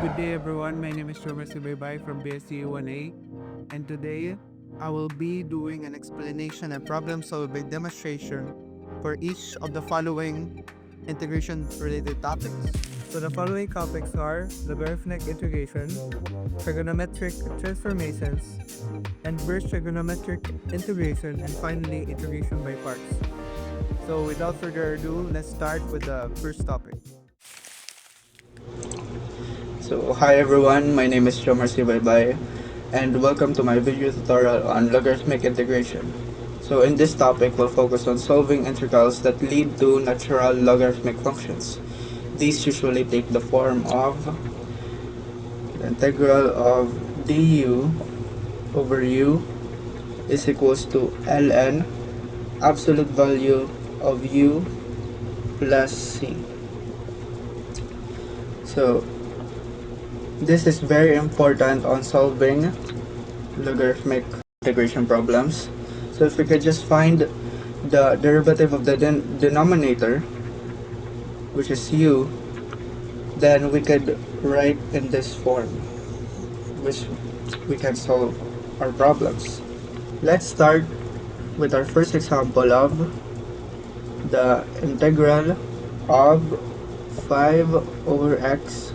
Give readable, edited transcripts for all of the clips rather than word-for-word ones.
Good day everyone, my name is Jomar Baybay from BSc 1A, and today I will be doing an explanation and problem solving demonstration for each of the following integration related topics. So the following topics are logarithmic integration, trigonometric transformations, inverse trigonometric integration, and finally integration by parts. So without further ado, let's start with the first topic. So hi everyone, my name is Jomar Baybay and welcome to my video tutorial on logarithmic integration. So in this topic, we'll focus on solving integrals that lead to natural logarithmic functions. These usually take the form of the integral of du over u is equals to ln absolute value of u plus c. So this is very important on solving logarithmic integration problems. So if we could just find the derivative of the denominator, which is u, then we could write in this form, which we can solve our problems. Let's start with our first example of the integral of 5 over x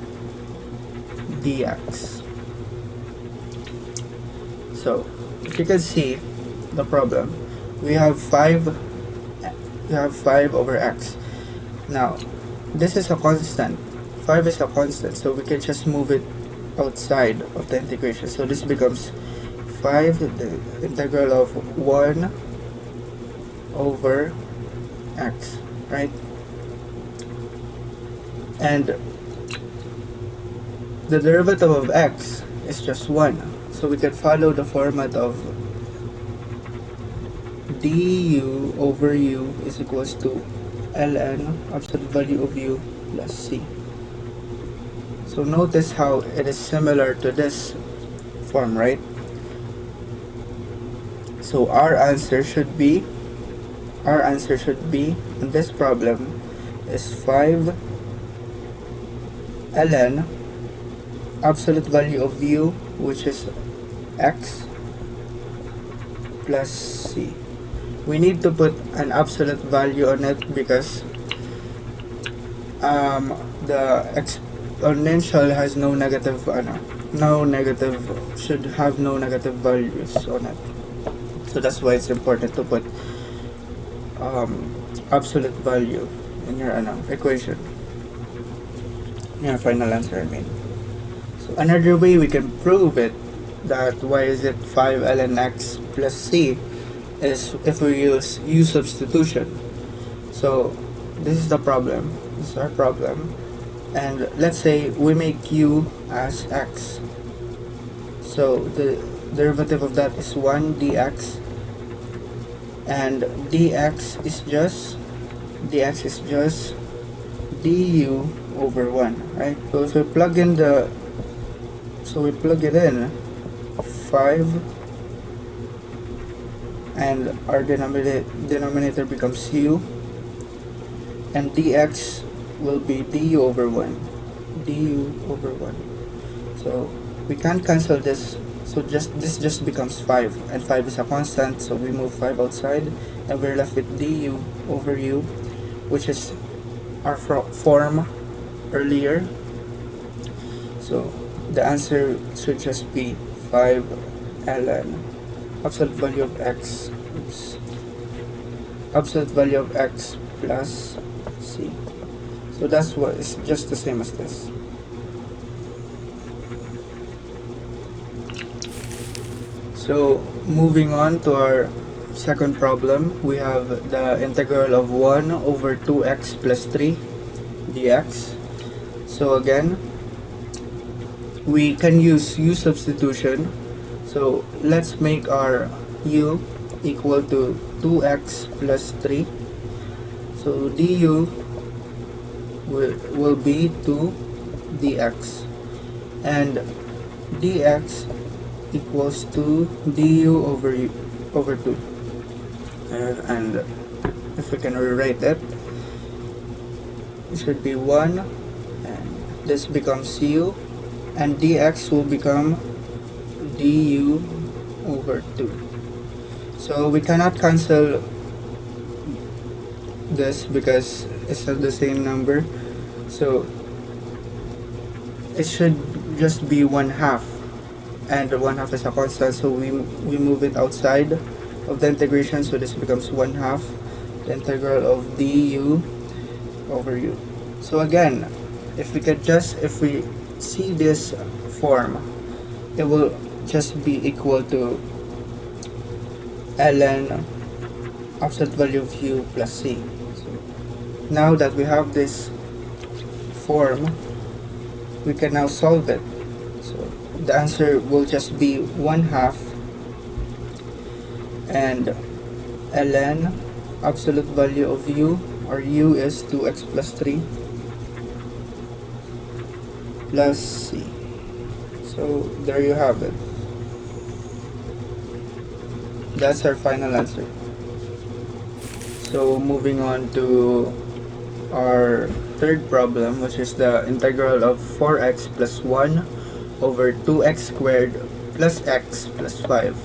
dx. So if you can see the problem, we have 5 over x. Now this is a constant. 5 is a constant, so we can just move it outside of the integration. So this becomes 5, the integral of 1 over x, right? And the derivative of x is just 1. So we can follow the format of du over u is equals to ln absolute value of u plus c. So notice how it is similar to this form, right? So our answer should be in this problem is 5 ln absolute value of u, which is x, plus c. We need to put an absolute value on it because the exponential has no negative should have no negative values on it. So that's why it's important to put absolute value in your equation, your final answer, I mean. So another way we can prove it, that why is it 5 ln x plus c, is if we use u substitution. So this is the problem, this is our problem, and let's say we make u as x. So the derivative of that is 1 dx, and dx is just du over 1, right? So if we plug in it in 5, and our denominator becomes u, and dx will be du over 1. So we can't cancel this, so this just becomes 5, and 5 is a constant, so we move 5 outside and we're left with du over u, which is our form earlier. So the answer should just be 5 ln absolute value of x plus c. So that's what is just the same as this. So moving on to our second problem, we have the integral of 1 over 2x plus 3 dx. So again, we can use u substitution. So let's make our u equal to 2x plus 3. So du will be 2 dx, and dx equals to du over 2. And if we can rewrite it, it should be 1, and this becomes u, and dx will become du over 2. So we cannot cancel this because it's not the same number, so it should just be 1/2, and the 1/2 is a constant, so we move it outside of the integration, so this becomes 1/2 the integral of du over u. So again, if we see this form, it will just be equal to ln absolute value of u plus c. So now that we have this form, we can now solve it. So the answer will just be 1/2 and ln absolute value of u, or u is 2x plus 3 plus c. So there you have it. That's our final answer. So moving on to our third problem, which is the integral of 4x plus 1 over 2x squared plus x plus 5.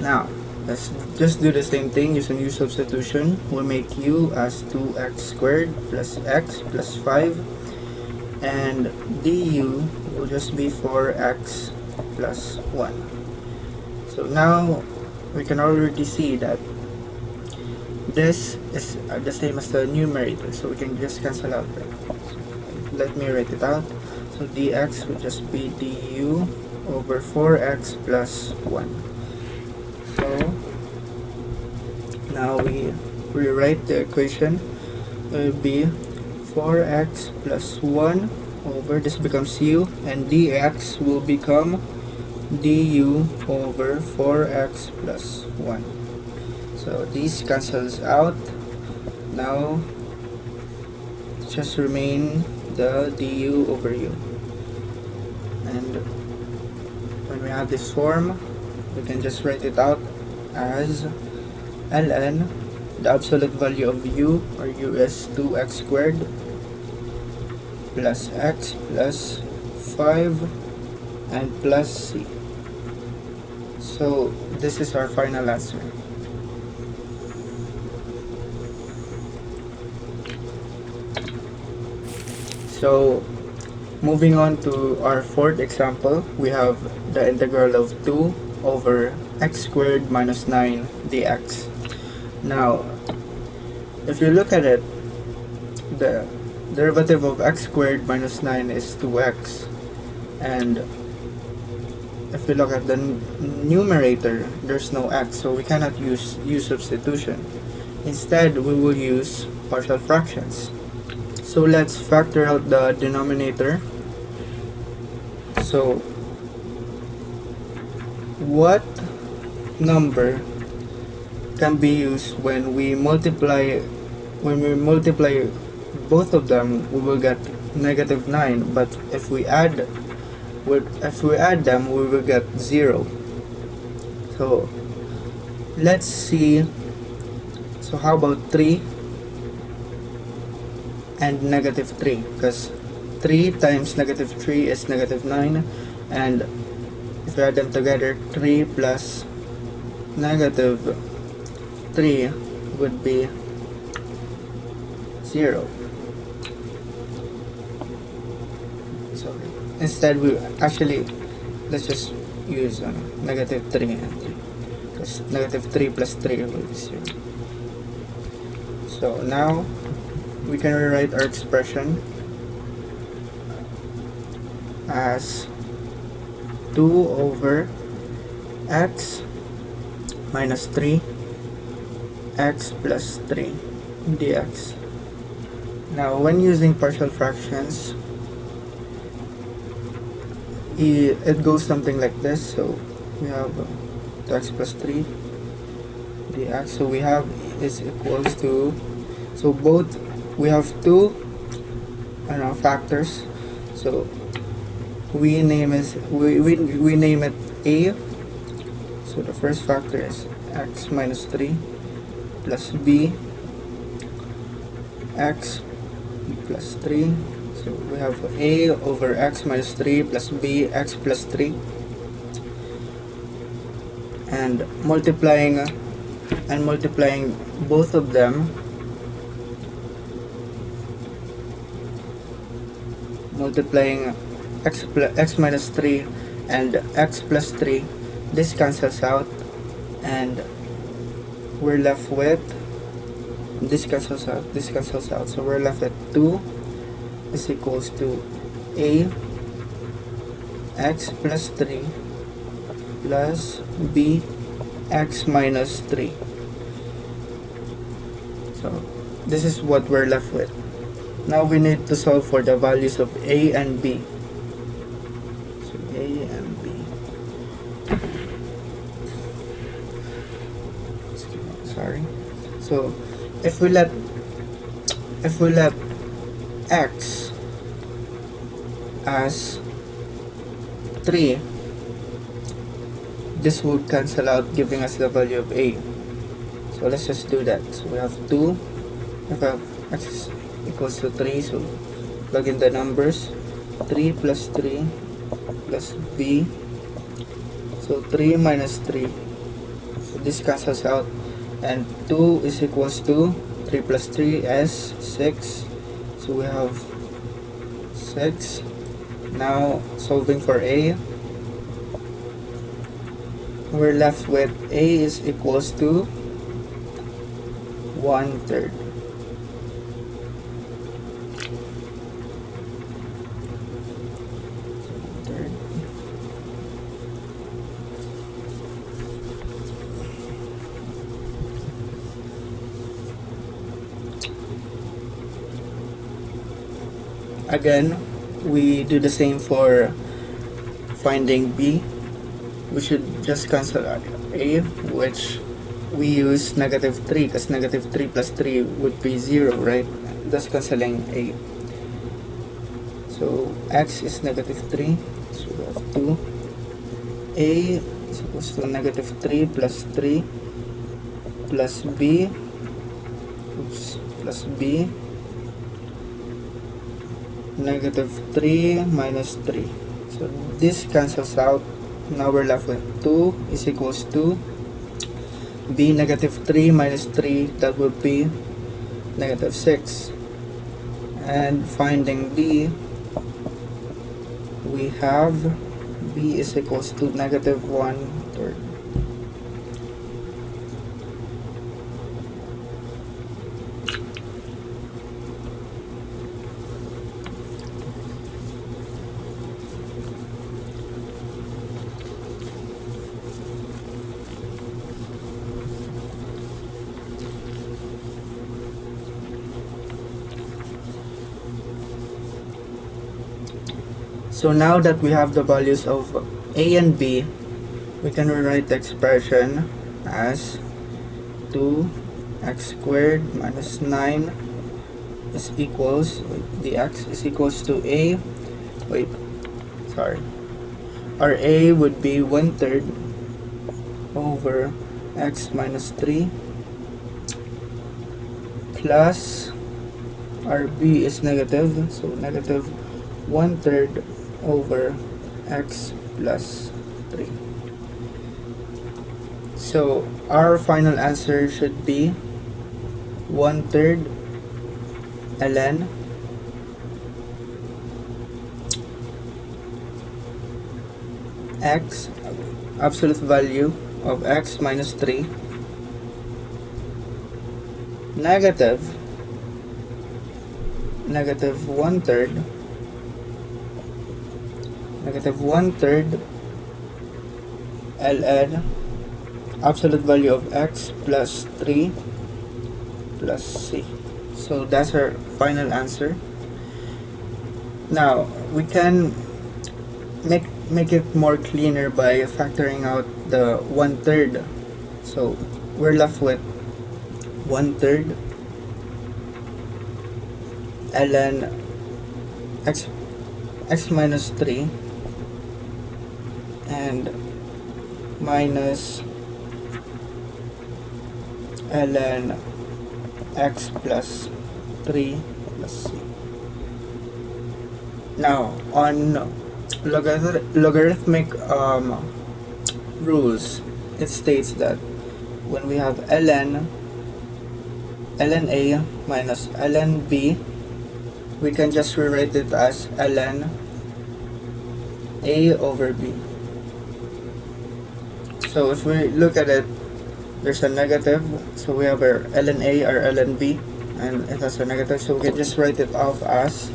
Now, let's just do the same thing using u substitution. We'll make u as 2x squared plus x plus 5, and du will just be 4x plus 1. So now we can already see that this is the same as the numerator, so we can just cancel out that. Let me write it out. So dx would just be du over 4x plus 1. So now we rewrite the equation. It will be 4x plus 1 over, this becomes u, and dx will become du over 4x plus 1. So these cancels out. Now just remain the du over u, and when we have this form, we can just write it out as ln the absolute value of u, or u is 2x squared plus x plus 5 and plus c. So this is our final answer. So moving on to our fourth example, we have the integral of 2 over x squared minus 9 dx. Now, if you look at it, the derivative of x squared minus 9 is 2x, and if we look at the numerator, there's no x, so we cannot use u substitution. Instead, we will use partial fractions. So let's factor out the denominator. So what number can be used when we multiply both of them? We will get negative 9, but if we add them, we will get 0. So let's see. So how about 3 and negative 3, because 3 times negative 3 is negative 9, and if we add them together, 3 plus negative 3 would be 0. So instead, let's just use negative 3 and 3, because negative 3 plus 3 will be 0. So now we can rewrite our expression as 2 over x minus 3 x plus 3 dx. Now when using partial fractions, it goes something like this. So we have 2x plus 3 dx, so we have is equals to, so both we have two factors, so we name it a. So the first factor is x minus 3 plus b x plus 3, so So we have a over x minus 3 plus b x plus 3, and multiplying both of them, multiplying x minus 3 and x plus 3, this cancels out, and we're left with this cancels out, so we're left with 2 is equals to a x plus 3 plus b x minus 3. So this is what we're left with. Now we need to solve for the values of a and b. So a and b. Sorry. So if we let x as 3, this would cancel out, giving us the value of a. So let's just do that. So we have 2, if x equals to 3, so plug in the numbers. 3 plus 3 plus b, so 3 minus 3, so this cancels out, and 2 is equals to 3 plus 3 as 6, so we have 6. Now solving for a, we're left with a is equals to 1/3. Again, we do the same for finding b. We should just cancel a, which we use -3, because -3 plus 3 would be 0, right? Thus canceling a. So x is -3, so we have 2. A is equals to -3 plus 3 plus b, plus b, -3 minus 3. So this cancels out. Now we're left with 2 is equals to b -3 minus 3, that would be -6. And finding b, we have b is equals to -1/3. So now that we have the values of a and b, we can rewrite the expression as 2x squared minus 9 is equals, the x is equals to a, our a would be 1/3 over x minus 3 plus our b is negative, so -1/3 over x plus 3. So our final answer should be 1/3 ln x, absolute value of x minus 3, negative 1/3 ln absolute value of x plus 3 plus c. So that's our final answer. Now we can make it more cleaner by factoring out the 1/3. So we're left with 1/3 ln x minus 3 and minus ln x plus 3 plus c. Now, on logarithmic rules, it states that when we have ln a minus ln b, we can just rewrite it as ln a over b. So if we look at it, there's a negative, so we have our ln a or ln b, and it has a negative, so we can just write it off as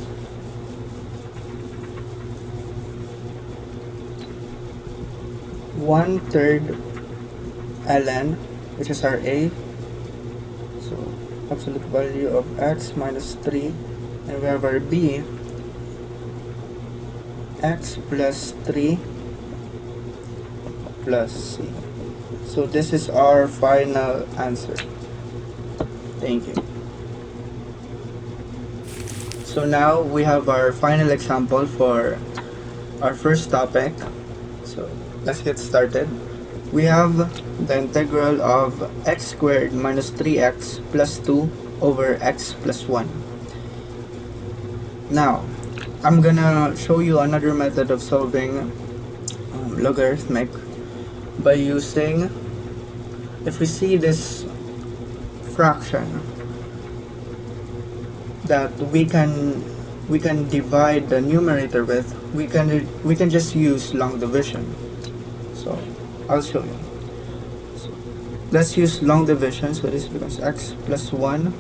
1/3 ln, which is our a, so absolute value of x minus 3, and we have our b, x plus 3 plus c. So this is our final answer. Thank you. So now we have our final example for our first topic. So let's get started. We have the integral of x squared minus 3x plus 2 over x plus 1. Now, I'm gonna show you another method of solving logarithmic by using, if we see this fraction that we can divide the numerator with, we can just use long division. So I'll show you. So let's use long division. So this becomes x plus 1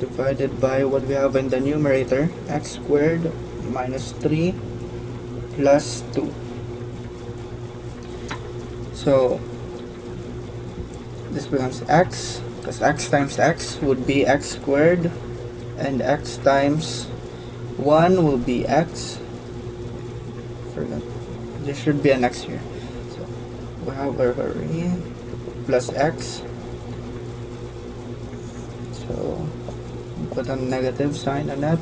divided by what we have in the numerator, x squared minus 3 plus 2. So this becomes x, because x times x would be x squared, and x times 1 will be x. Forgot, there should be an x here. So we have our plus x. So put a negative sign on that.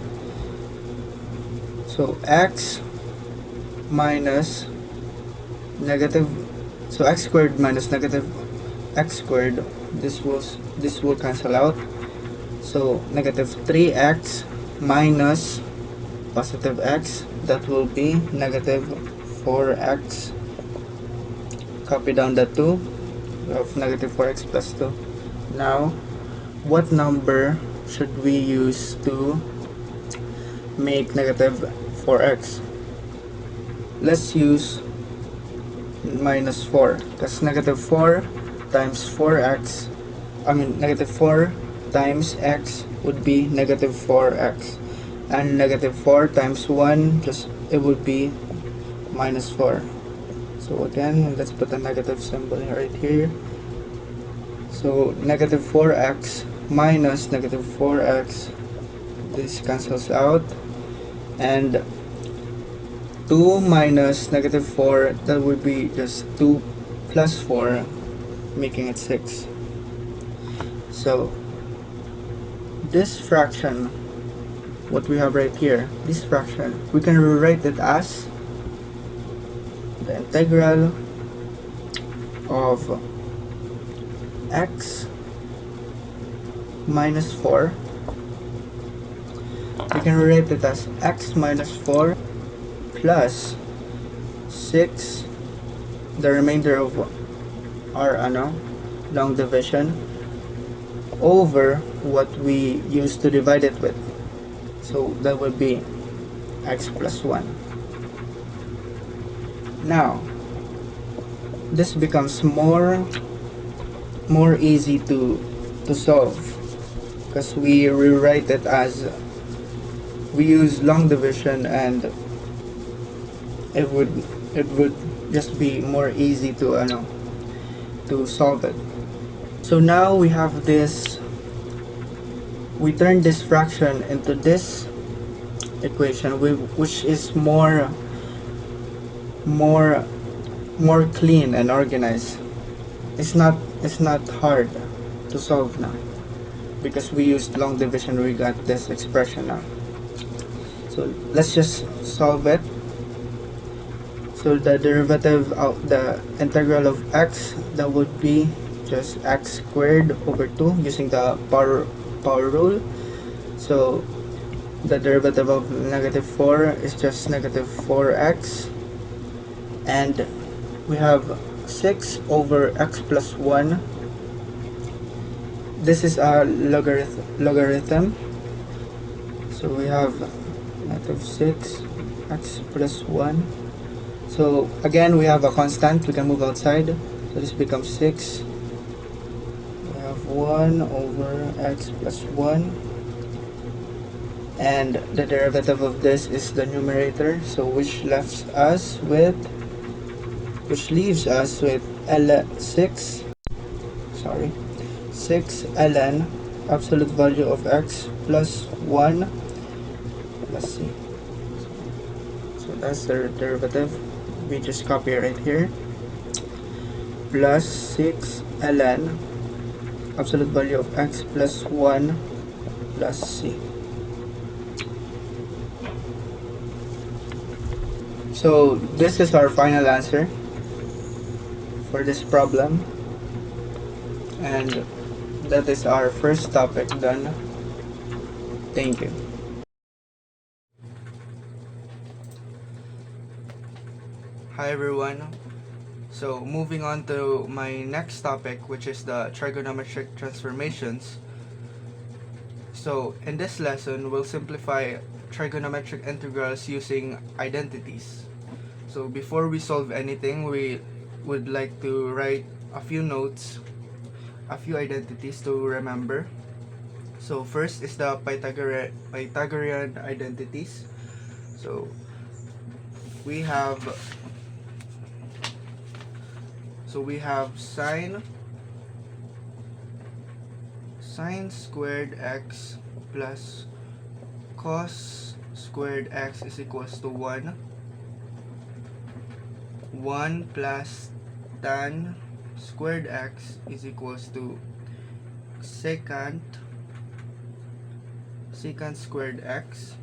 So x minus negative, so x squared minus negative x squared, this will cancel out. So negative 3x minus positive x, that will be negative 4x. Copy down the 2, we have negative 4x plus 2. Now, what number should we use to make negative 4x? Let's use minus 4, because negative 4 times 4x, negative 4 times x would be negative 4x, and negative 4 times 1, just it would be minus 4. So again, let's put a negative symbol right here. So negative 4x minus negative 4x, this cancels out, and 2 minus negative 4, that would be just 2 plus 4, making it 6. So this fraction, what we have right here, this fraction, we can rewrite it as the integral of x minus 4. We can rewrite it as x minus 4 plus 6, the remainder of our long division, over what we used to divide it with. So that would be x plus 1. Now, this becomes more easy to solve, because we rewrite it as, we use long division, and it would just be more easy to solve it. So now we have this, we turn this fraction into this equation, which is more clean and organized. It's not hard to solve now, because we used long division, we got this expression now. So let's just solve it. So the derivative of the integral of x, that would be just x squared over 2 using the power rule. So The derivative of negative 4 is just negative 4x, and we have 6 over x plus 1. This is a logarithm. So we have negative 6 x plus 1. So again, we have a constant. We can move outside. So this becomes 6. We have 1 over x plus 1. And the derivative of this is the numerator. So which leaves us with L6. Sorry. 6 ln absolute value of x plus 1. Let's see. So that's the derivative. We just copy it right here. Plus 6 ln absolute value of x plus 1 plus c. So this is our final answer for this problem. And that is our first topic done. Thank you. Hi everyone. So moving on to my next topic, which is the trigonometric transformations. So in this lesson, we'll simplify trigonometric integrals using identities. So before we solve anything, we would like to write a few notes, a few identities to remember. So first is the Pythagorean identities. So we have sine squared x plus cos squared x is equals to 1. 1 plus tan squared x is equals to secant squared x,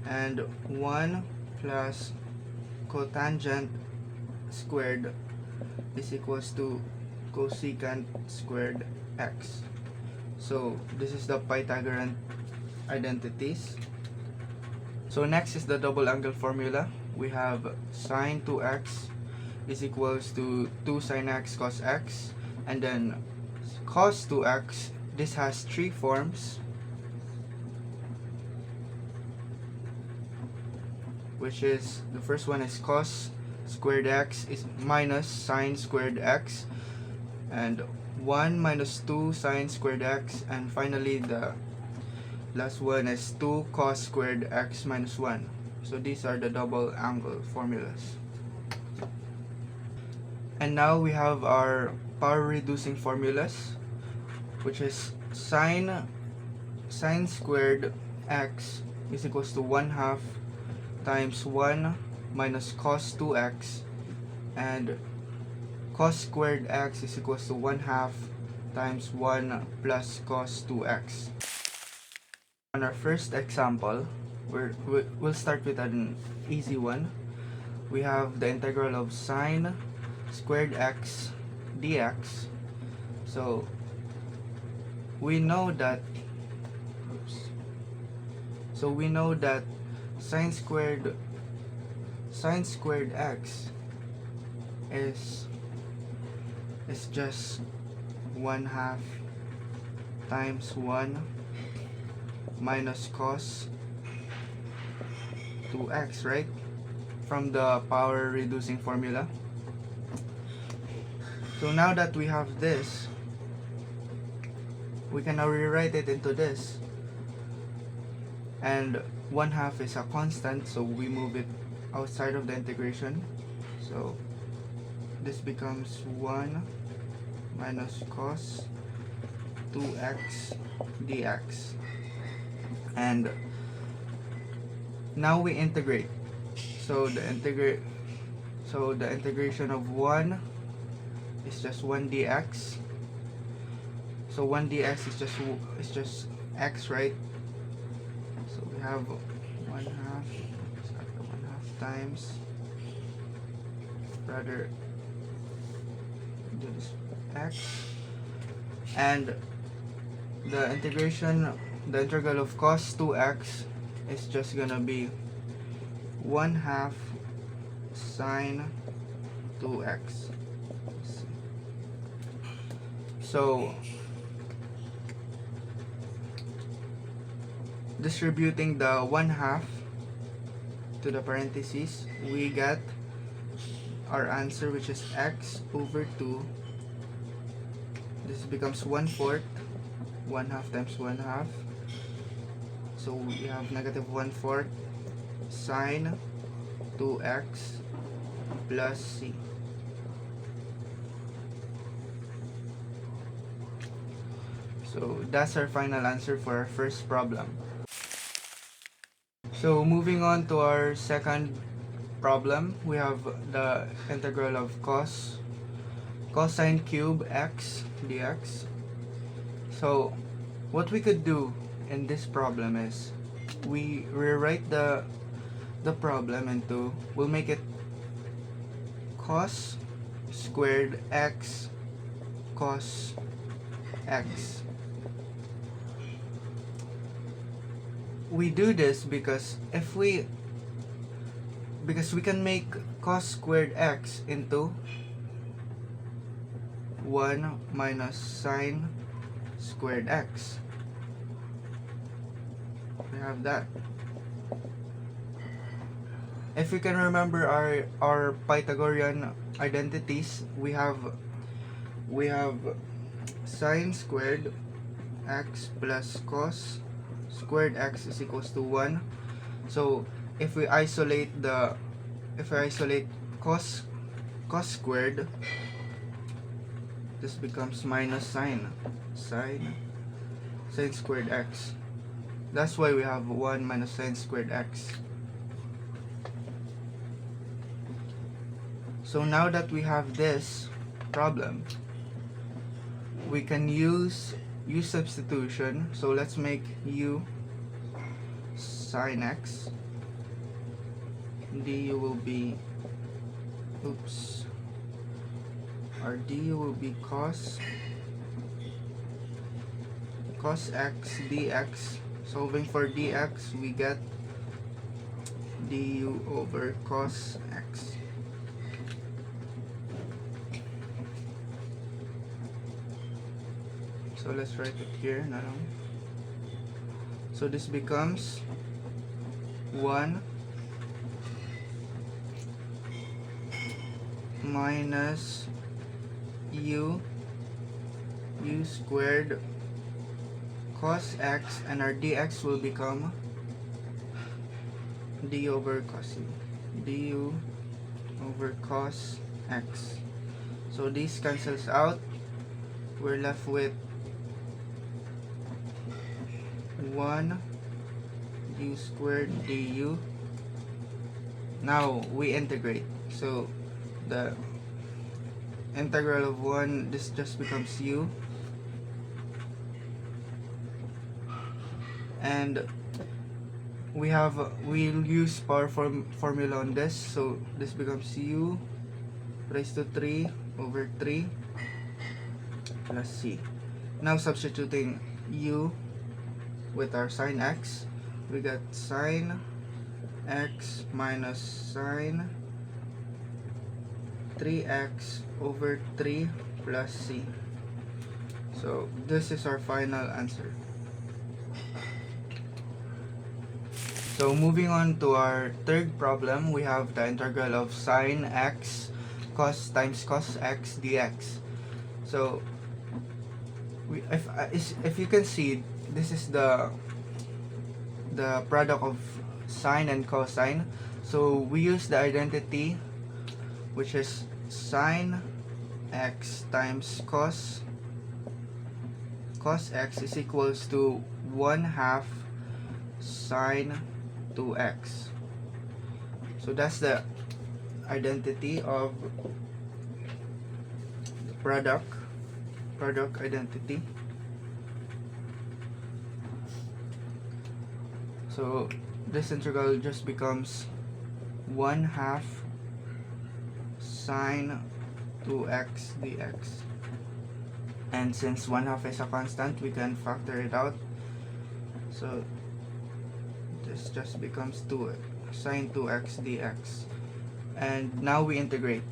and 1 plus cotangent squared is equals to cosecant squared x. So this is the Pythagorean identities. So next is the double angle formula. We have sine 2x is equals to 2 sine x cos x, and then cos 2x, this has three forms, which is, the first one is cos squared x is minus sine squared x, and 1 minus 2 sine squared x, and finally the last one is 2 cos squared x minus 1. So these are the double angle formulas. And now we have our power reducing formulas, which is sine squared x is equals to 1/2 times 1 minus cos 2x, and cos squared x is equals to 1/2 times 1 plus cos 2x. On our first example, we'll start with an easy one. We have the integral of sine squared x dx. So we know that sine squared x is just 1/2 times 1 minus cos 2x, right? From the power reducing formula. So now that we have this, we can now rewrite it into this. And 1/2 is a constant, so we move it outside of the integration. So this becomes 1 minus cos 2x dx. And now we integrate. So the integration of 1 is just 1 dx. So 1 dx is just x, right? So we have 1/2 times, rather do this x, and the integration the integral of cos 2x is just gonna be 1/2 sine 2x. So distributing the 1/2 to the parentheses, we get our answer, which is x over 2. This becomes 1/4. 1/2 times 1/2. So we have negative 1/4 sine 2x plus c. So that's our final answer for our first problem. So moving on to our second problem, we have the integral of cosine cube x dx. So what we could do in this problem is we rewrite the problem into, we'll make it cos squared x cos x. We do this because we can make cos squared x into 1 minus sine squared x. We have that. If we can remember our Pythagorean identities, we have sine squared x plus cos squared x is equals to 1. So if we isolate cos squared, this becomes minus sine squared x. That's why we have 1 minus sine squared x. So now that we have this problem, we can use substitution. So let's make u sine x. Du will be, our du will be cos x dx. Solving for dx, we get du over cos x. So let's write it here now. So this becomes 1 minus u squared cos x, and our dx will become d over cos u, du over cos x. So this cancels out. We're left with 1 u squared du. Now we integrate. So the integral of 1, this just becomes u, and we'll use power formula on this. So this becomes u raised to 3 over 3 plus c. Now substituting u with our sine x, we got sine x minus sine 3x over 3 plus c. So this is our final answer. So moving on to our third problem, we have the integral of sine x cos times cos x dx. So if you can see, this is the product of sine and cosine. So we use the identity, which is sine x times cos x is equals to 1/2 sine 2x. So that's the identity of the product identity. So this integral just becomes 1/2 sine 2x dx. And since 1/2 is a constant, we can factor it out. So this just becomes 2 sine 2x dx. And now we integrate.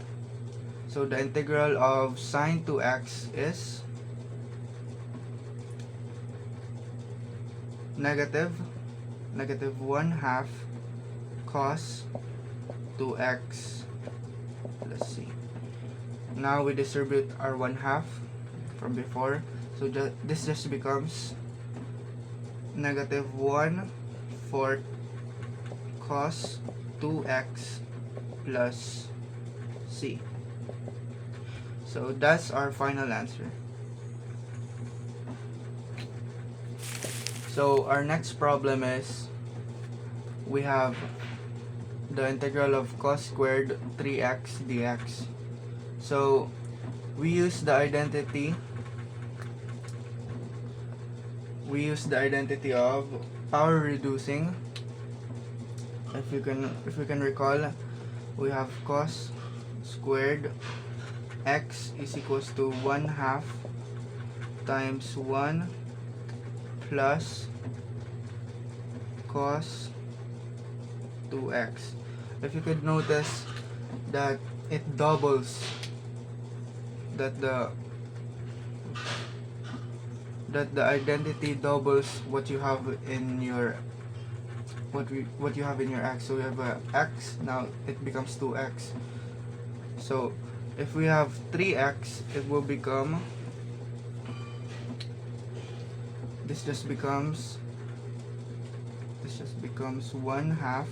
So the integral of sine 2x is negative 1/2 cos 2x plus c. Now we distribute our 1/2 from before, so this just becomes negative 1/4 cos 2x plus c. So that's our final answer. So our next problem is we have the integral of cos squared 3x dx. So we use the identity of power reducing. If we can recall, we have cos squared x is equals to 1/2 times 1 plus cos 2x. If you could notice that it doubles, that the identity doubles what you have in your x. So we have a x, now it becomes 2x. So if we have 3x, it will become, this just becomes 1/2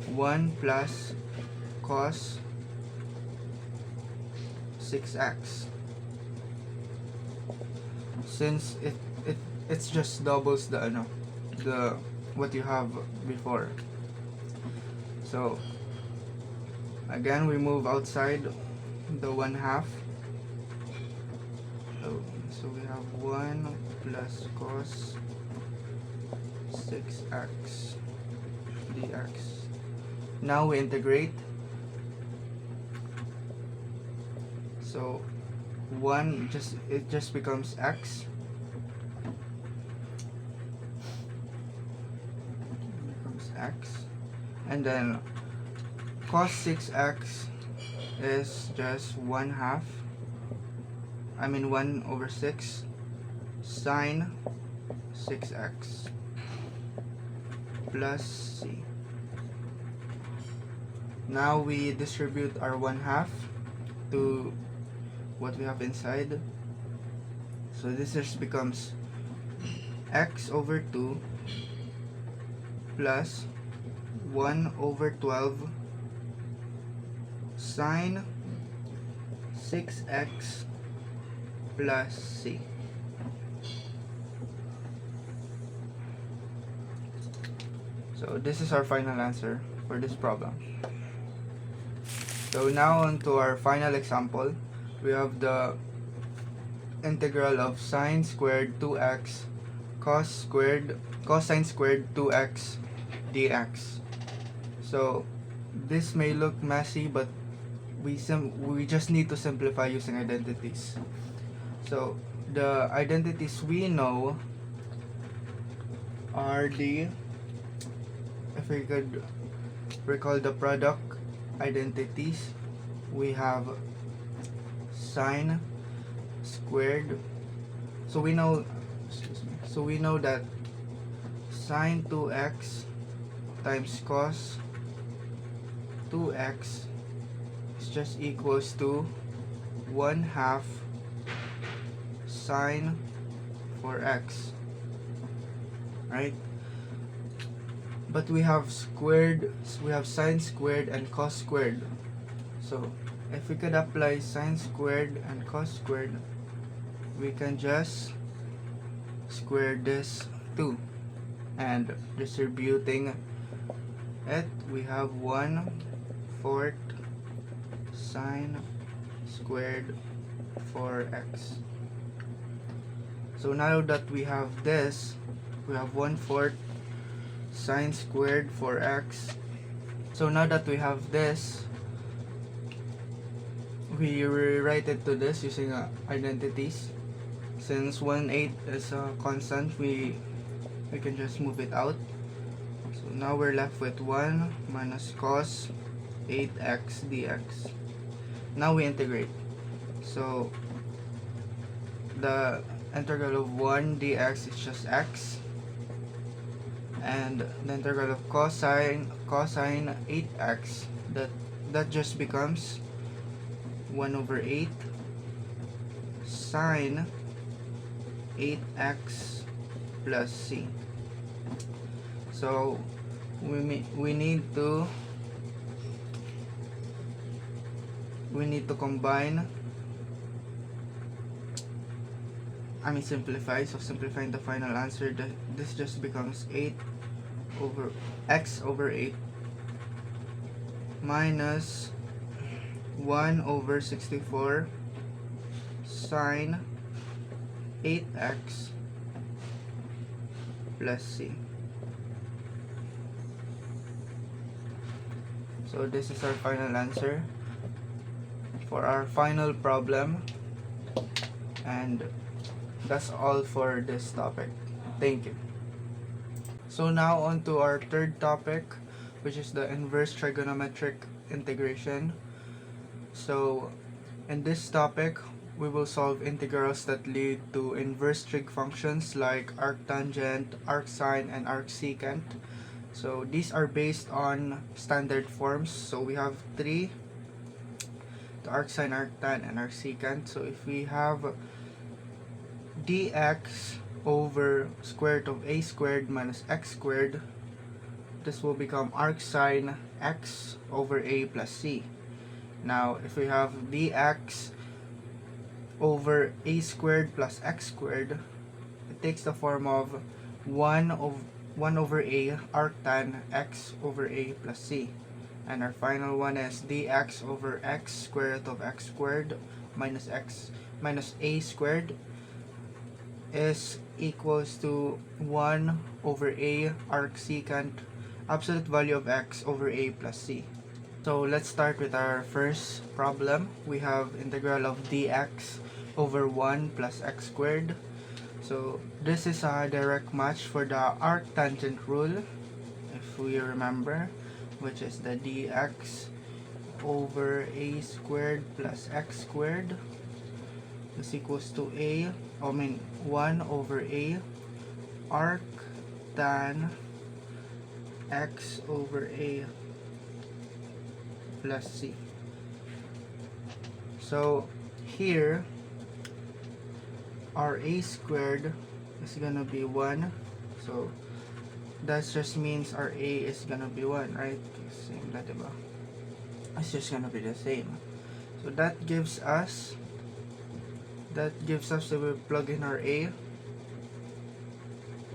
1 plus cos 6x. Since it's just doubles the what you have before. So again, we move outside the 1/2. So we have 1 plus cos 6x dx. Now we integrate. So 1 just becomes x. And then cos 6x is just 1/2. 1/6 sine 6x plus c. Now we distribute our 1/2 to what we have inside. So this just becomes x over 2 plus 1/12 sine 6x plus c. So this is our final answer for this problem. So now on to our final example. We have the integral of sine squared 2x cosine squared 2x dx. So this may look messy, but we just need to simplify using identities. So the identities we know are if we could recall the product identities, we have sine squared. So we know that sine 2x times cos 2x is just equals to 1/2 sine 4x, right? But we have sine squared and cos squared. So if we could apply sine squared and cos squared, we can just square this too, and distributing it, we have 1/4 sine squared 4x. So now that we have this, we have 1/4 sine squared 4x. So now that we have this, we rewrite it to this using identities. since 1/8 is a constant, we can just move it out. So now we're left with 1 minus cos 8x dx. Now we integrate. So the integral of 1 dx is just x, and the integral of cosine 8x, that just becomes 1 over 8 sine 8x plus c. So we need to combine, simplify. So simplifying the final answer, this just becomes 8 over x over 8 minus 1 over 64 sine 8x plus c. So this is our final answer for our final problem, and that's all for this topic. Thank you. So now on to our third topic, which is the inverse trigonometric integration. So in this topic, we will solve integrals that lead to inverse trig functions like arctangent, arcsine, and arcsecant. So these are based on standard forms. So we have three: the arcsine, arctan, and arcsecant. So if we have dx over square root of a squared minus x squared, this will become arcsine x over a plus c. Now if we have dx over a squared plus x squared, it takes the form of 1 over a arctan x over a plus c. And our final one is dx over x square root of x squared minus a squared is equals to 1 over a arcsecant absolute value of x over a plus c. So let's start with our first problem. We have integral of dx over 1 plus x squared. So this is a direct match for the arctangent rule, if we remember, which is the dx over a squared plus x squared is equals to 1 over a arctan x over a plus c. So here our a squared is gonna be 1, so that just means our a is gonna be 1, right? Same na, diba? It's just gonna be the same. So that gives us if we plug in our a,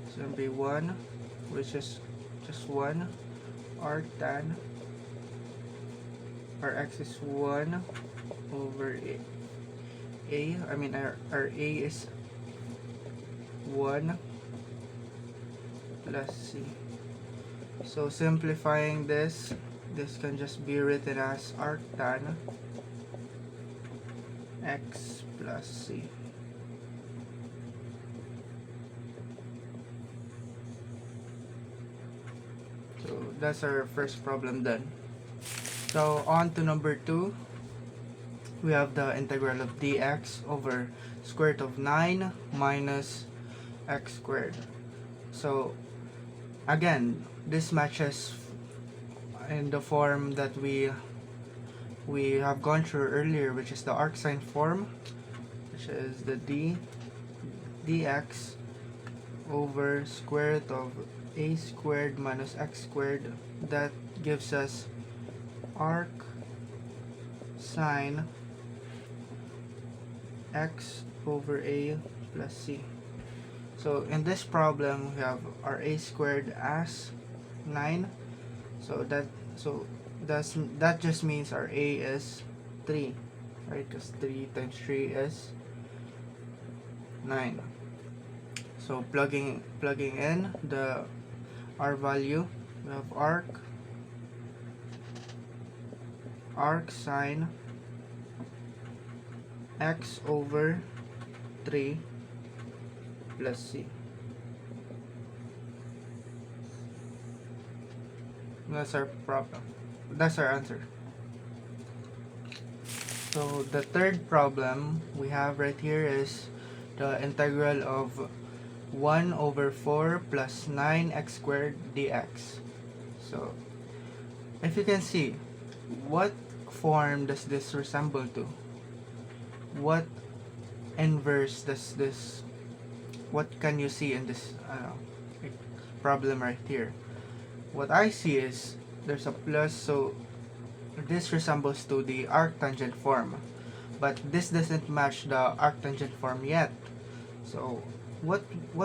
it's gonna be 1, which is just 1 arctan, our x is 1 over our a is 1 plus c. So simplifying this can just be written as arctan x plus c. So that's our first problem done. So on to number 2. We have the integral of dx over square root of 9 minus x squared. So again, this matches in the form that we have gone through earlier, which is the arcsine form, which is the dx over square root of a squared minus x squared. That gives us arc sine x over a plus c. So in this problem, we have our a squared as 9. So that just means our a is 3, right? Because 3 times 3 is 9. So plugging in the r value, we have arc sine x over 3 plus c. That's our problem. That's our answer. So the third problem we have right here is the integral of 1 over 4 plus 9x squared dx. So if you can see, what form does this resemble to? What inverse does this, what can you see in this problem right here? What I see is there's a plus, so this resembles to the arctangent form, but this doesn't match the arctangent form yet. So what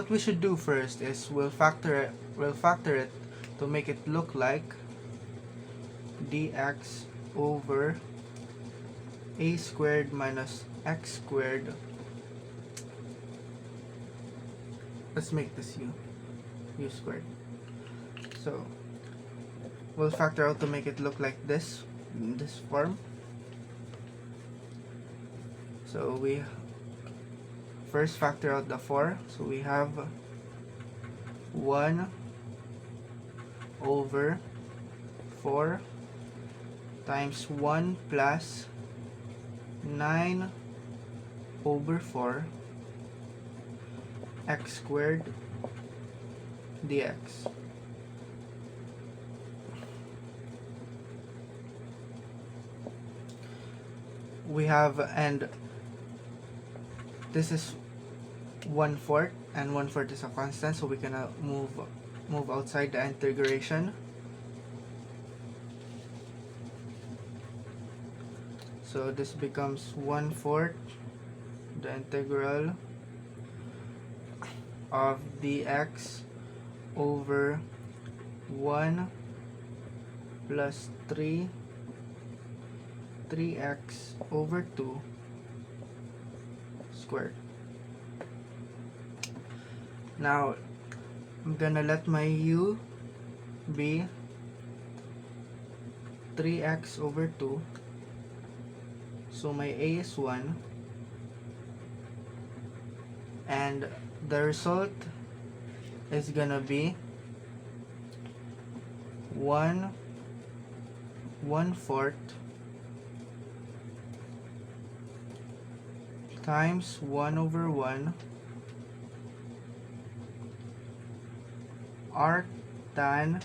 we should do first is we'll factor it to make it look like dx over a squared minus x squared. Let's make this u squared. So we'll factor out to make it look like this, in this form. So we first factor out the 4, so we have 1 over 4 times 1 plus 9 over 4 x squared dx. We have, and this is 1/4, and 1/4 is a constant, so we can move outside the integration. So this becomes 1/4 the integral of dx over 1 plus 3x over 2 squared. Now I'm gonna let my u be 3x over 2, so my a is 1, and the result is gonna be 1/4 times 1 over 1 arctan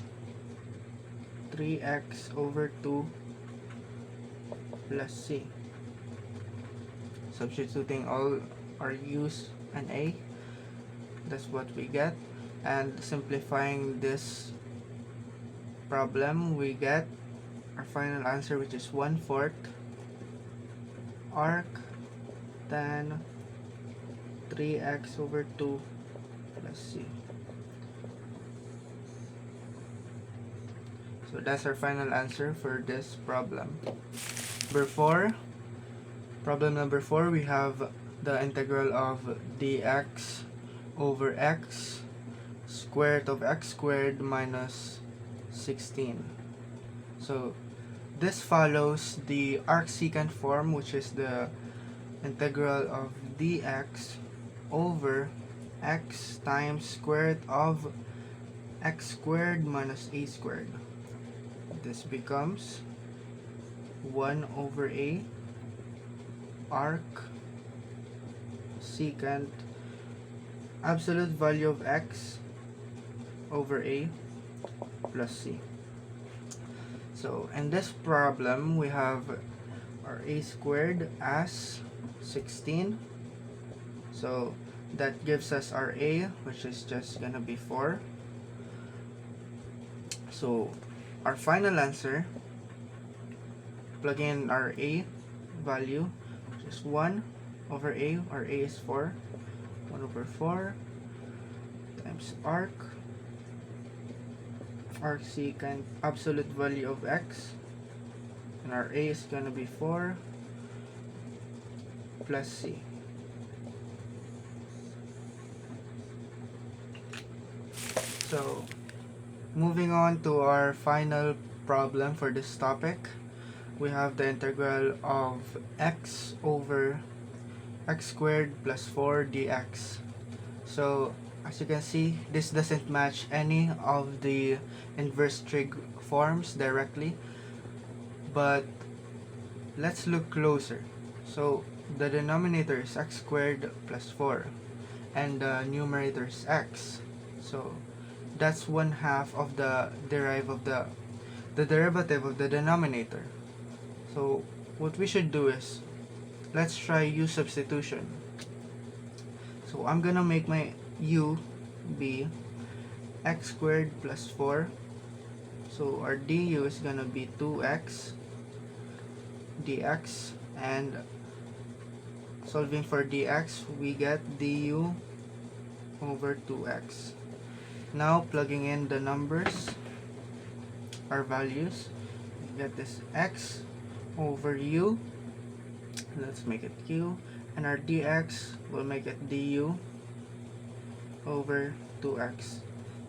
3x over 2 plus c. Substituting all our u's and a, that's what we get, and simplifying this problem, we get our final answer, which is 1/4 arc tan 3x over 2 plus c. So that's our final answer for this problem. Problem number 4, we have the integral of dx over x square root of x squared minus 16. So this follows the arcsecant form, which is the integral of dx over x times square root of x squared minus a squared. This becomes 1 over a arc secant absolute value of x over a plus c. So in this problem, we have our a squared as 16, so that gives us our a, which is just gonna be 4. So our final answer, plug in our a value, which is 1 over a, our a is 4, 1 over 4 times arcsecant absolute value of x, and our a is gonna be 4 plus c. So moving on to our final problem for this topic, we have the integral of x over x squared plus 4 dx. So as you can see, this doesn't match any of the inverse trig forms directly, but let's look closer. So the denominator is x squared plus 4 and the numerator is x. So that's 1/2 of the derivative of the denominator. So what we should do is, let's try u substitution. So I'm gonna make my u be x squared plus 4. So our du is gonna be 2x dx, and solving for dx, we get du over 2x. Now plugging in the numbers, our values, we get this x over u, let's make it q, and our dx will make it du over 2x.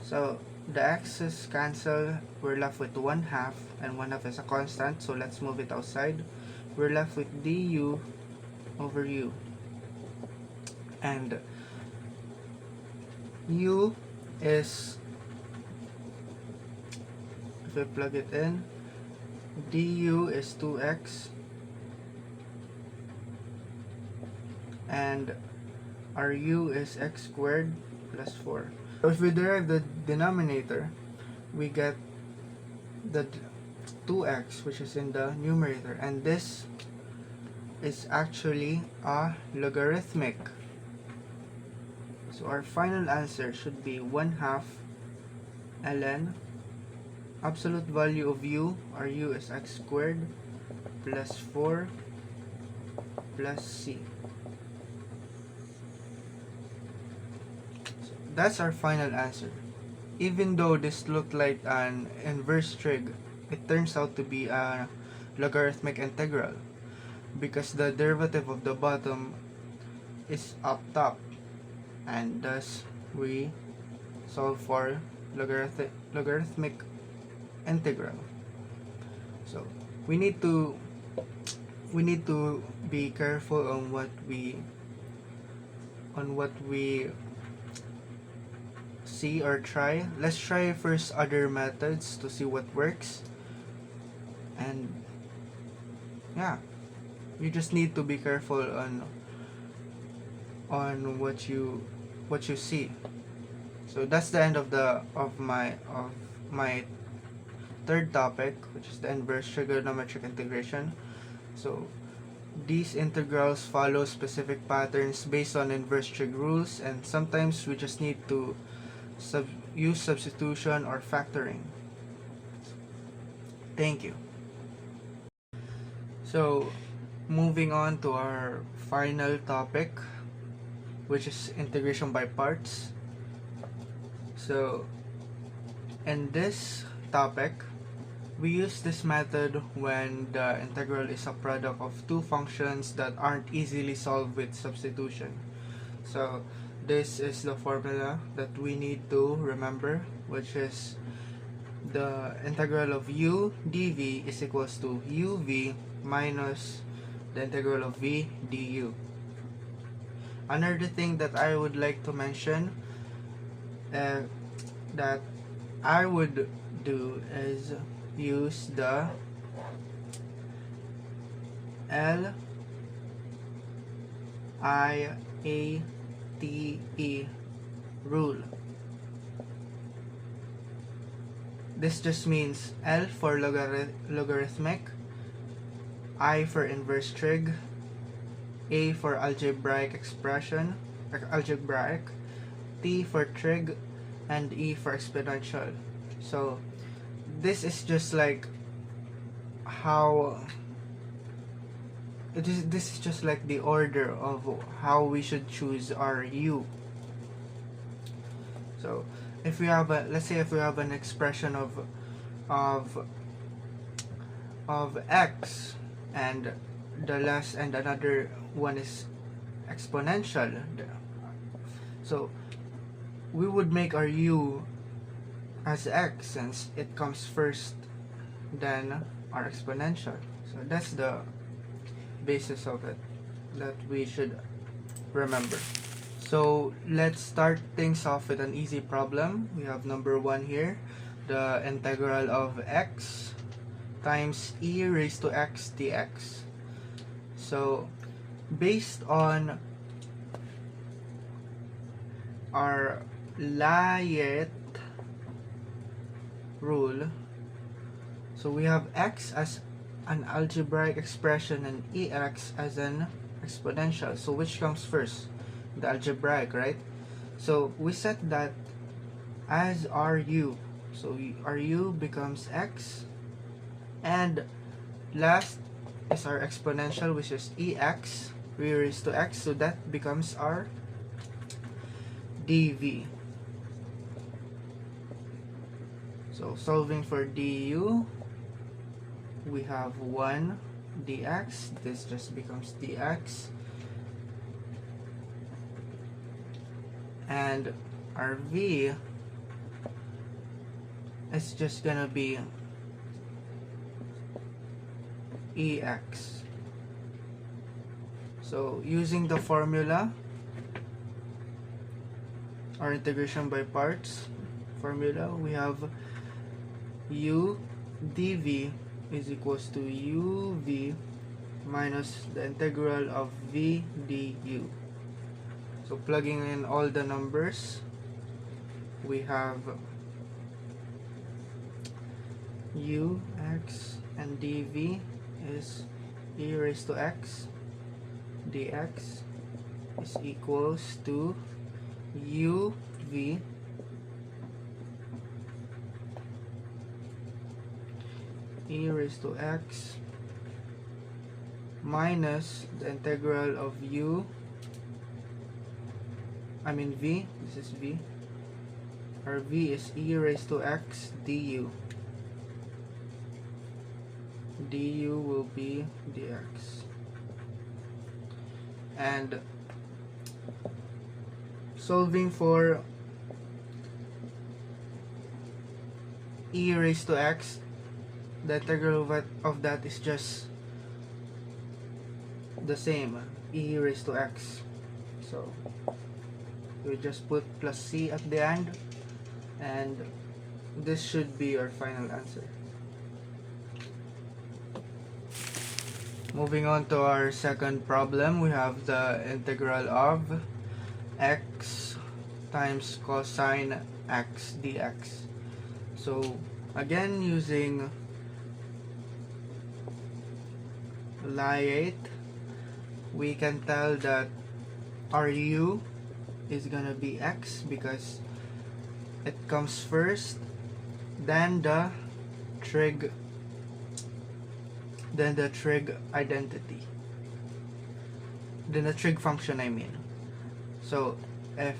So the x's cancel, we're left with 1/2, and 1/2 is a constant, so let's move it outside. We're left with du over u, and u is, if we plug it in, du is 2x, and our u is x squared plus 4. So if we derive the denominator, we get the 2x, which is in the numerator, and this is actually a logarithmic. So our final answer should be 1/2 ln absolute value of u, our u is x squared plus 4 plus c. So that's our final answer. Even though this looked like an inverse trig, it turns out to be a logarithmic integral, because the derivative of the bottom is up top, and thus we solve for logarithmic integral. So we need to be careful on what we see or try. Let's try first other methods to see what works, and yeah, you just need to be careful on what you see. So that's the end of my third topic, which is the inverse trigonometric integration. So these integrals follow specific patterns based on inverse trig rules, and sometimes we just need to use substitution or factoring. Thank you. So moving on to our final topic, which is integration by parts. So in this topic, we use this method when the integral is a product of two functions that aren't easily solved with substitution. So this is the formula that we need to remember, which is the integral of u dv is equals to uv minus the integral of v du. Another thing that I would like to mention that I would do is use the LIATE rule. This just means L for logarithmic, I for inverse trig, A for algebraic, T for trig, and E for exponential. So this is just like this is just like the order of how we should choose our u. So if we have let's say if we have an expression of x, and the last and another one is exponential, so we would make our u as x since it comes first than our exponential. So that's the basis of it that we should remember. So let's start things off with an easy problem. We have number 1 here, the integral of x times e raised to x dx. So based on our Layet rule, so we have x as an algebraic expression and ex as an exponential. So which comes first? The algebraic, right? So we set that as Ru. So Ru becomes x, and last is our exponential, which is ex raised to x. So that becomes our dv. So solving for du, we have 1 dx. This just becomes dx. And our v is just gonna be ex. So using the formula, our integration by parts formula, we have u dv is equals to uv minus the integral of v du. So plugging in all the numbers, we have u, x, and dv is e raised to x dx is equals to uv e raised to x minus the integral of v, this is v, our v is e raised to x du. Du will be dx. And solving for e raised to x, the integral of that is just the same, e raised to x. So we just put plus c at the end, and this should be our final answer. Moving on to our second problem, we have the integral of x times cosine x dx. So again, using Layet, we can tell that Ru is gonna be x because it comes first, then the trig identity, then the trig function, So if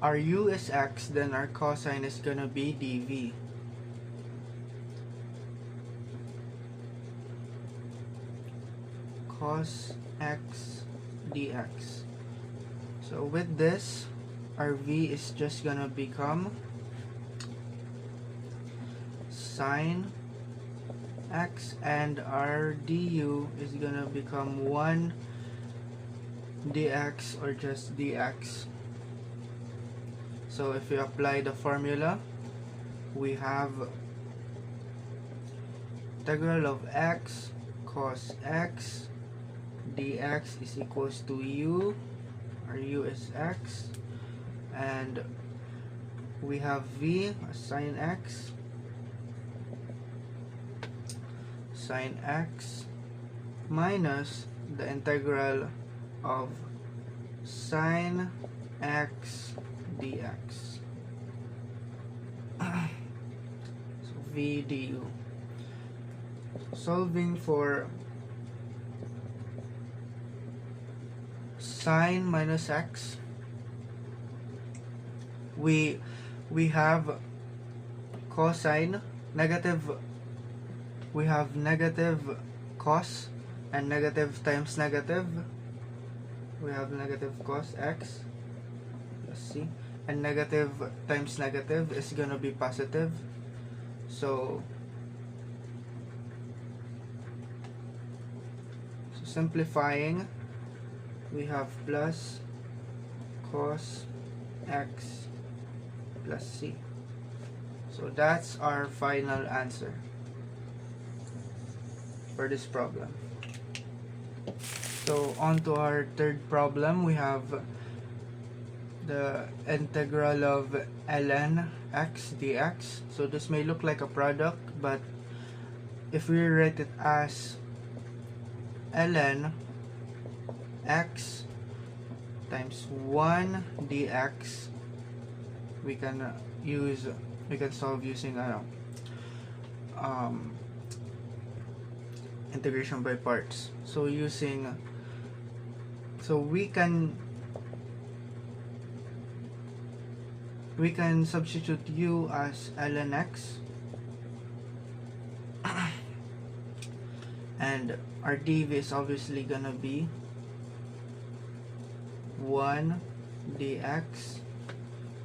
Ru is x, then our cosine is gonna be dv. Cos x dx. So with this, our v is just gonna become sine x, and our du is gonna become 1 dx, or just dx. So if we apply the formula, we have integral of x cos x dx is equals to u, our u is x, and we have v as sine x minus the integral of sine x dx. So v du. Solving for sine minus x, we have cosine negative, we have negative cos, and negative times negative, we have negative cos x, let's see, and negative times negative is gonna be positive. So simplifying, we have plus cos x plus c. So that's our final answer for this problem. So on to our third problem. We have the integral of ln x dx. So this may look like a product, but if we write it as ln x times 1 dx, we can solve using integration by parts. So we can substitute u as ln x, and our dv is obviously gonna be 1 dx.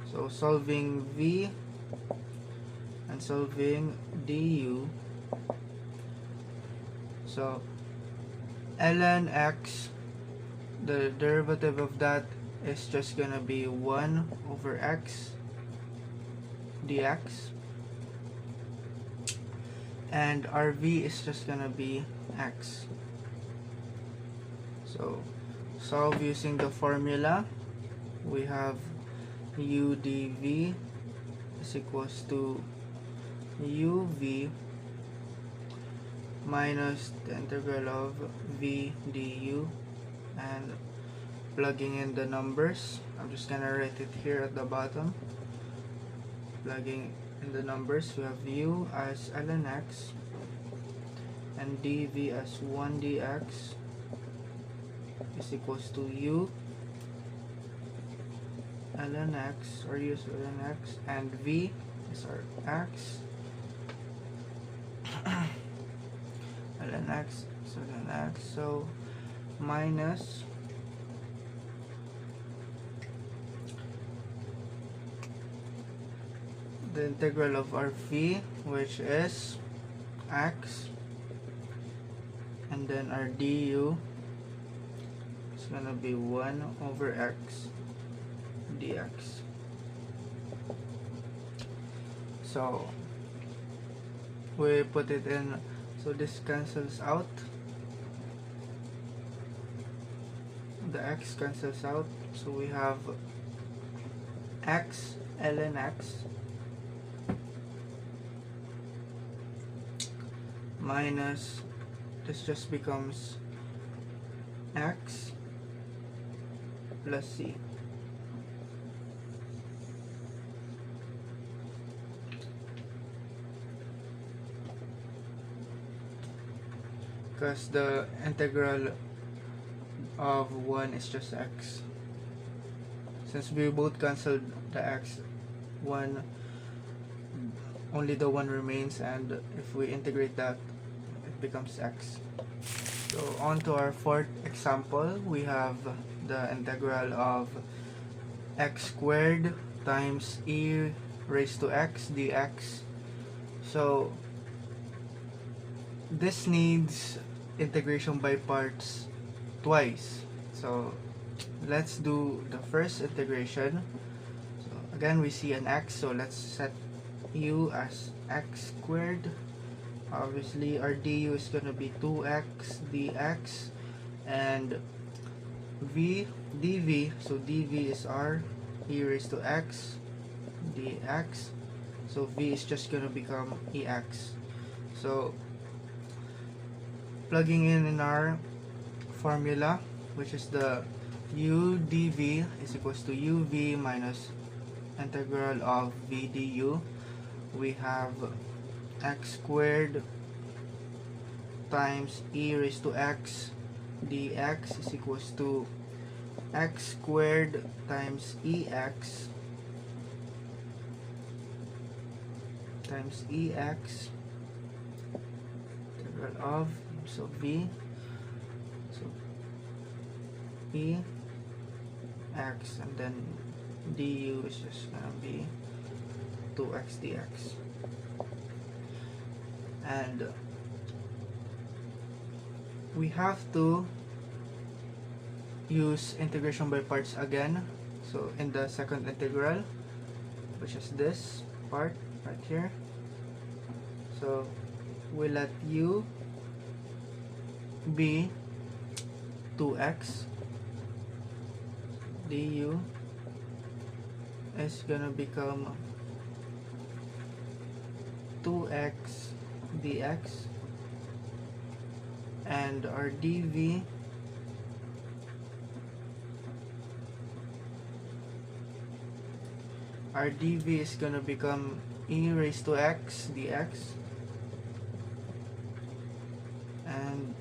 So solving v and solving du, so ln x, the derivative of that is just gonna be 1 over x dx, and our v is just gonna be x. So solve using the formula. We have u dv is equals to uv minus the integral of v du, and plugging in the numbers, I'm just gonna write it here at the bottom. Plugging in the numbers, we have u as ln x and dv as 1 dx is equals to u ln x, or u is ln x, and v is our x ln x is ln x, so minus the integral of our v, which is x, and then our du is gonna be 1 over x dx. So we put it in, so this cancels out, the x cancels out, so we have x ln x minus, this just becomes x plus c. Because the integral of 1 is just x. Since we both cancelled the x, only the 1 remains, and if we integrate that, it becomes x. So on to our fourth example. We have the integral of x squared times e raised to x dx. So this needs integration by parts twice. So let's do the first integration. So again, we see an x, so let's set u as x squared. Obviously our du is gonna be 2x dx, and dv, so dv is our e raised to x dx, so v is just gonna become ex. So plugging in our formula, which is the u dv is equals to uv minus integral of v du, we have x squared times e raised to x dx is equals to x squared times ex integral of, so v, so e x, and then du is just gonna be 2x dx. And we have to use integration by parts again. So in the second integral, which is this part right here, so we let u be 2x, du is gonna become 2x dx, and our dv is gonna become e raised to x dx, and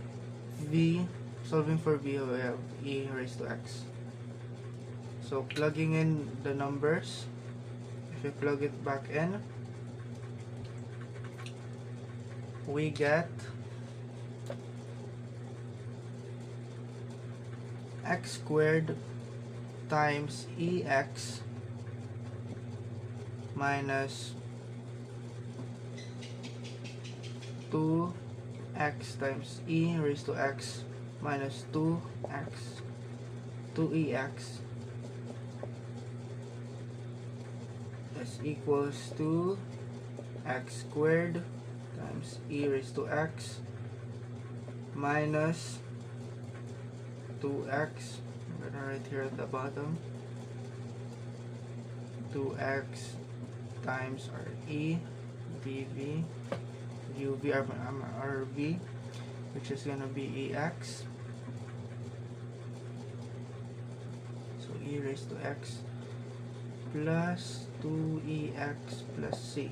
v, solving for v, we have e raised to x. So plugging in the numbers, if you plug it back in, we get x squared times ex minus 2x times e raised to x minus 2ex is equals to x squared times e raised to x minus 2x, I'm gonna write here at the bottom, 2x times our e dv uv rv, which is gonna be ex, so e raised to x plus 2ex plus c.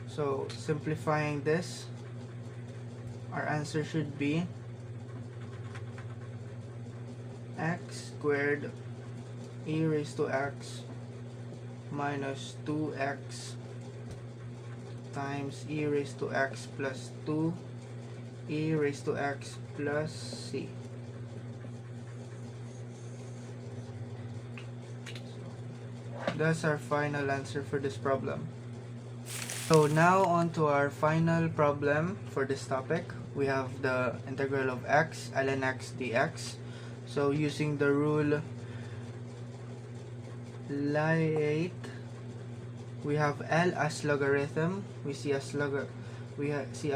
So simplifying this, our answer should be x squared e raised to x minus 2x times e raised to x plus 2 e raised to x plus c. That's our final answer for this problem. So now on to our final problem for this topic. We have the integral of x, ln x dx. So using the rule Liate, we have L as logarithm. We see a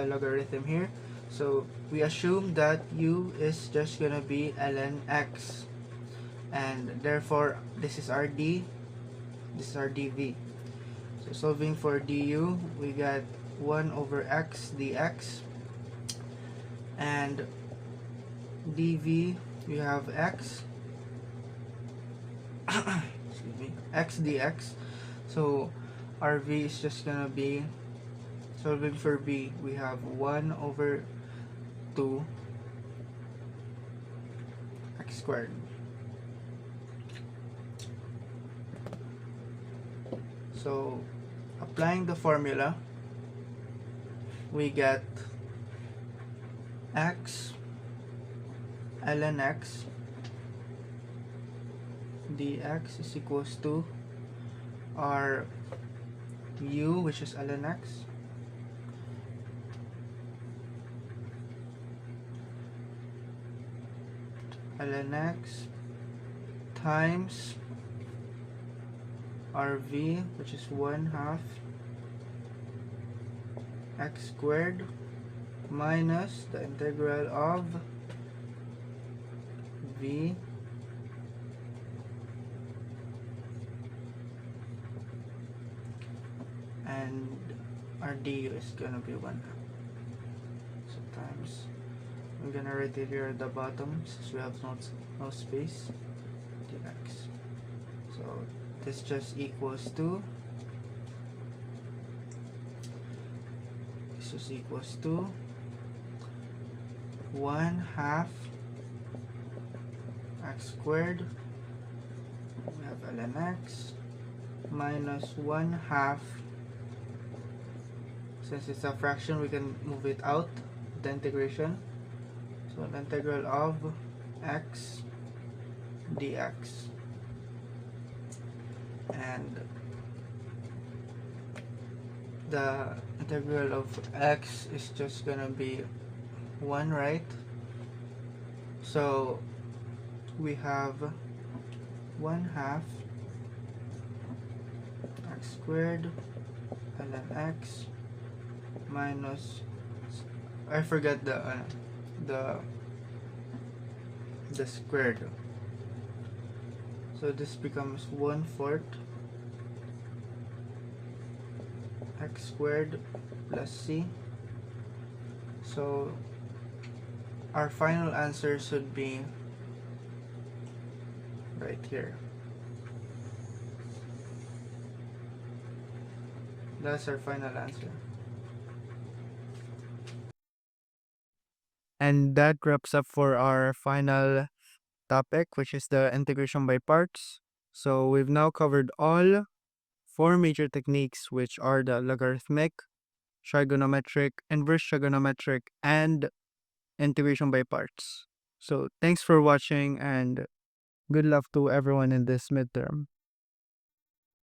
logarithm here. So we assume that u is just gonna be ln x, and therefore this is our d, this is our dv. So solving for du, we got 1 over x dx, and dv, we have x excuse me, x dx. So our v is just gonna be, solving for b, we have 1 over 2 x squared. So applying the formula, we get x ln x dx is equals to our u, which is ln x, times our v, which is 1/2 x squared minus the integral of v and our du is gonna be 1/2. So times, we're gonna write it here at the bottom since we have no space, dx. So this just equals to, this is equals to 1/2 x squared, we have ln x, minus 1/2, since it's a fraction we can move it out, the integration, so the integral of x dx, and the integral of x is just gonna be 1, right? So we have 1/2 x squared ln x minus, I forget the the squared. So this becomes 1/4 x squared plus c. So our final answer should be right here. That's our final answer. And that wraps up for our final topic, which is the integration by parts. So we've now covered all four major techniques, which are the logarithmic, trigonometric, inverse trigonometric, and integration by parts. So thanks for watching and good luck to everyone in this midterm.